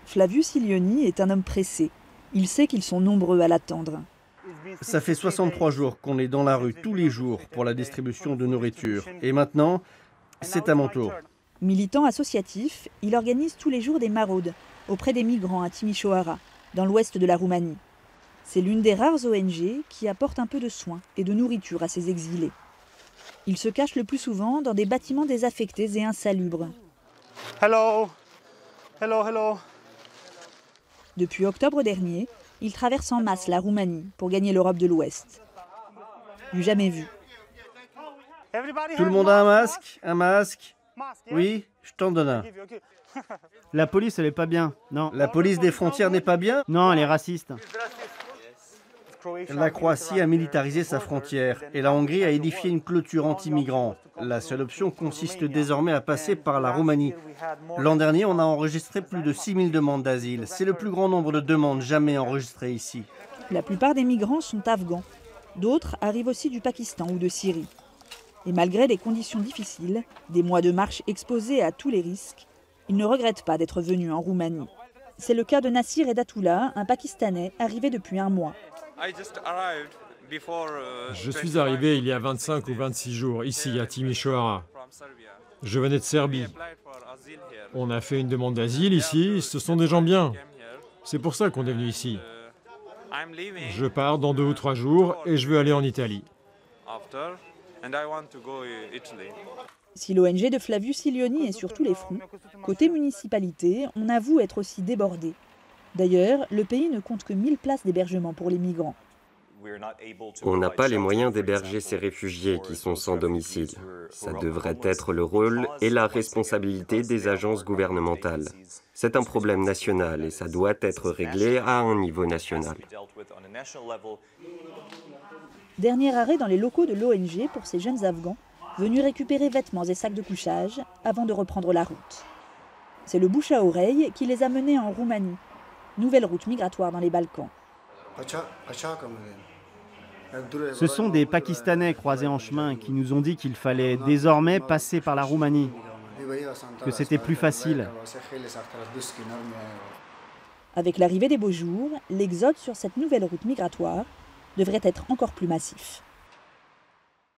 Flavius Ilioni est un homme pressé. Il sait qu'ils sont nombreux à l'attendre. Ça fait 63 jours qu'on est dans la rue tous les jours pour la distribution de nourriture. Et maintenant, c'est à mon tour. Militant associatif, il organise tous les jours des maraudes auprès des migrants à Timișoara, dans l'ouest de la Roumanie. C'est l'une des rares ONG qui apporte un peu de soins et de nourriture à ces exilés. Il se cache le plus souvent dans des bâtiments désaffectés et insalubres. Hello. Hello, hello. Depuis octobre dernier, il traverse en masse la Roumanie pour gagner l'Europe de l'Ouest. Du jamais vu. Tout le monde a un masque? Un masque? Oui, je t'en donne un. La police, elle est pas bien, non. La police des frontières n'est pas bien? Non, elle est raciste. La Croatie a militarisé sa frontière et la Hongrie a édifié une clôture anti-migrants. La seule option consiste désormais à passer par la Roumanie. L'an dernier, on a enregistré plus de 6000 demandes d'asile. C'est le plus grand nombre de demandes jamais enregistrées ici. La plupart des migrants sont afghans. D'autres arrivent aussi du Pakistan ou de Syrie. Et malgré des conditions difficiles, des mois de marche exposés à tous les risques, ils ne regrettent pas d'être venus en Roumanie. C'est le cas de Nassir Edatoullah, un Pakistanais arrivé depuis un mois. Je suis arrivé il y a 25 ou 26 jours, ici à Timișoara. Je venais de Serbie. On a fait une demande d'asile ici, ce sont des gens bien. C'est pour ça qu'on est venu ici. Je pars dans 2 ou 3 jours et je veux aller en Italie. Si l'ONG de Flavius Ilioni est sur tous les fronts, côté municipalité, on avoue être aussi débordé. D'ailleurs, le pays ne compte que 1000 places d'hébergement pour les migrants. On n'a pas les moyens d'héberger ces réfugiés qui sont sans domicile. Ça devrait être le rôle et la responsabilité des agences gouvernementales. C'est un problème national et ça doit être réglé à un niveau national. Dernier arrêt dans les locaux de l'ONG pour ces jeunes Afghans venus récupérer vêtements et sacs de couchage avant de reprendre la route. C'est le bouche à oreille qui les a menés en Roumanie. Nouvelle route migratoire dans les Balkans. Ce sont des Pakistanais croisés en chemin qui nous ont dit qu'il fallait désormais passer par la Roumanie, que c'était plus facile. Avec l'arrivée des beaux jours, l'exode sur cette nouvelle route migratoire devrait être encore plus massif.